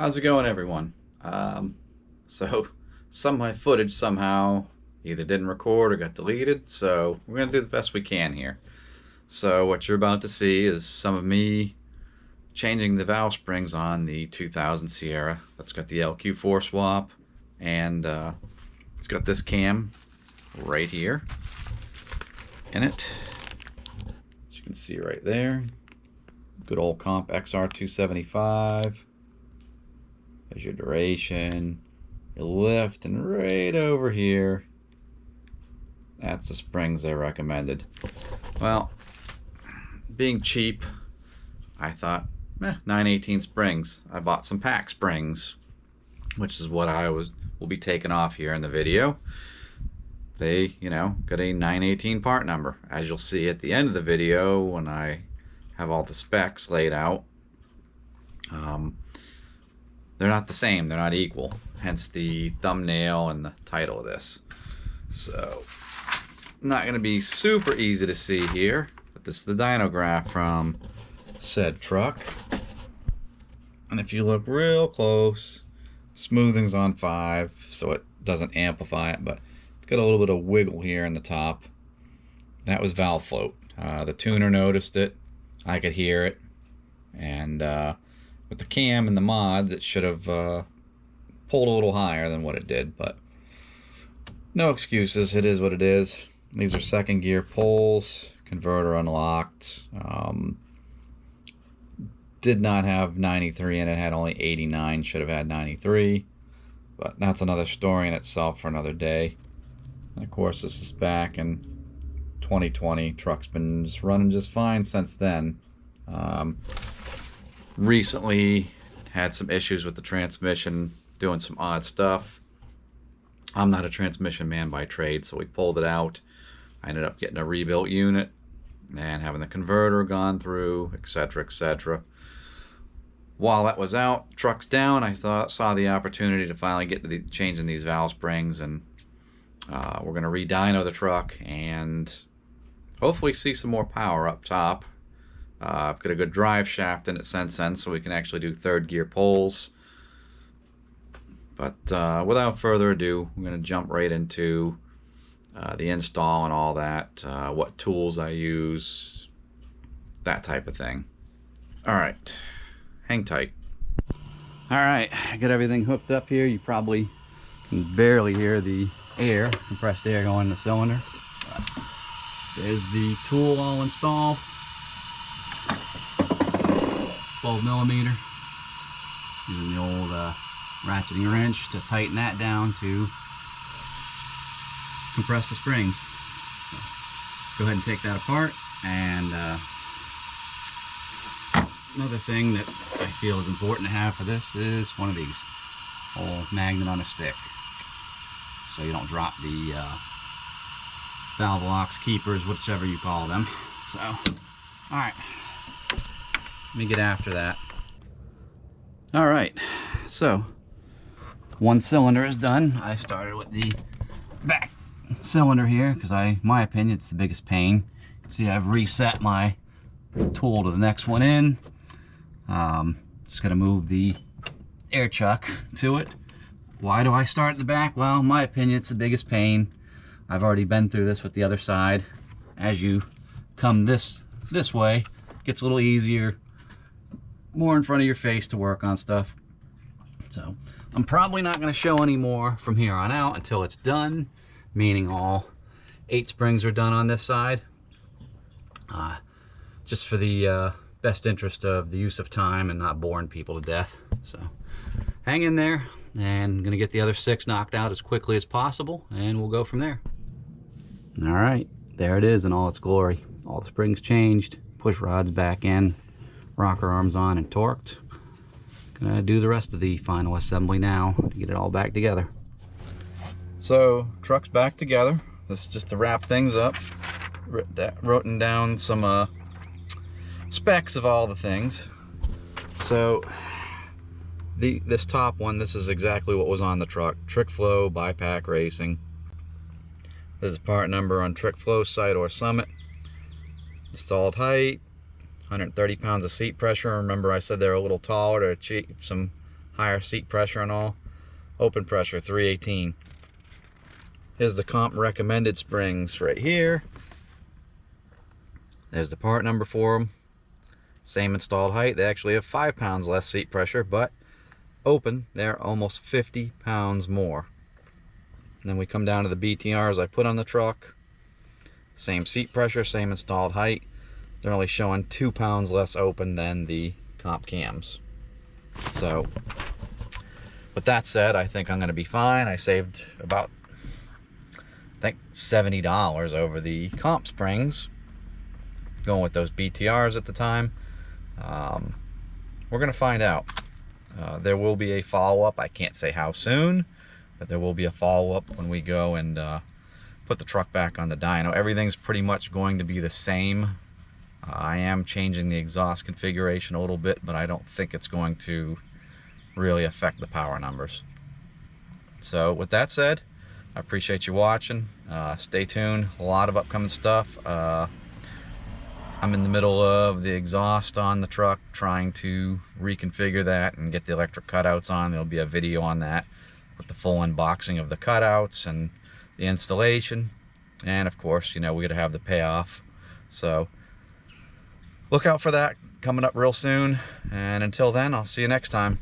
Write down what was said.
How's it going, everyone? So some of my footage somehow either didn't record or got deleted, so we're gonna do the best we can here. So what you're about to see is some of me changing the valve springs on the 2000 Sierra. That's got the LQ4 swap, and it's got this cam right here in it. As you can see right there, good old comp XR275. There's your duration, your lift, and right over here, that's the springs they recommended. Well, being cheap, I thought, 918 springs. I bought some pack springs, which is what will be taking off here in the video. They, got a 918 part number. As you'll see at the end of the video when I have all the specs laid out, they're not the same, they're not equal, hence the thumbnail and the title of this. So, not going to be super easy to see here, but this is the dyno graph from said truck. And if you look real close, smoothing's on 5, so it doesn't amplify it, but it's got a little bit of wiggle here in the top. That was valve float. The tuner noticed it, I could hear it, and with the cam and the mods, it should have pulled a little higher than what it did, but no excuses. It is what it is. These are second gear pulls, converter unlocked. Did not have 93 in it, had only 89, should have had 93, but that's another story in itself for another day. And of course, this is back in 2020. Truck's been just running just fine since then. Recently had some issues with the transmission, doing some odd stuff. I'm not a transmission man by trade, so we pulled it out. I ended up getting a rebuilt unit and having the converter gone through, etc., etc. While that was out, truck's down, I saw the opportunity to finally get to changing these valve springs, and we're going to re-dyno the truck and hopefully see some more power up top. I've got a good drive shaft in it since then, so we can actually do third gear pulls. But without further ado, I'm going to jump right into the install and all that, what tools I use, that type of thing. Alright, hang tight. Alright, I got everything hooked up here. You probably can barely hear the air, compressed air going in the cylinder. There's the tool all installed. 12mm, using the old ratcheting wrench to tighten that down to compress the springs. So, go ahead and take that apart. And another thing that I feel is important to have for this is one of these, old magnet on a stick, so you don't drop the valve locks, keepers, whichever you call them. So, all right. Let me get after that. Alright, so one cylinder is done. I started with the back cylinder here because my opinion, it's the biggest pain. You can see I've reset my tool to the next one in. Just gonna move the air chuck to it. Why do I start at the back? Well, in my opinion, it's the biggest pain. I've already been through this with the other side. As you come this way, it gets a little easier, more in front of your face to work on stuff. So I'm probably not going to show any more from here on out until it's done, meaning all 8 springs are done on this side, just for the best interest of the use of time and not boring people to death. So hang in there, and I'm going to get the other 6 knocked out as quickly as possible, and we'll go from there. All right, there it is in all its glory. All the springs changed, push rods back in, rocker arms on and torqued. Gonna do the rest of the final assembly now to get it all back together. So truck's back together. This is just to wrap things up. Written down some specs of all the things. So this top one, this is exactly what was on the truck. Trick Flow Bipack Racing. There's a part number on Trick Flow Site or Summit. Installed height, 130 pounds of seat pressure. Remember I said they're a little taller to achieve some higher seat pressure and all. Open pressure 318. Here's the comp recommended springs right here. There's the part number for them. Same installed height. They actually have 5 pounds less seat pressure, but open, they're almost 50 pounds more. And then we come down to the BTRs I put on the truck. Same seat pressure, same installed height. They're only showing 2 pounds less open than the comp cams. So, with that said, I think I'm going to be fine. I saved about, I think, $70 over the comp springs, going with those BTRs at the time. We're going to find out. There will be a follow-up. I can't say how soon, but there will be a follow-up when we go and put the truck back on the dyno. Everything's pretty much going to be the same. I am changing the exhaust configuration a little bit, but I don't think it's going to really affect the power numbers. So with that said, I appreciate you watching. Stay tuned. A lot of upcoming stuff. I'm in the middle of the exhaust on the truck, trying to reconfigure that and get the electric cutouts on. There'll be a video on that with the full unboxing of the cutouts and the installation. And of course, you know, we got to have the payoff. So look out for that coming up real soon. And until then, I'll see you next time.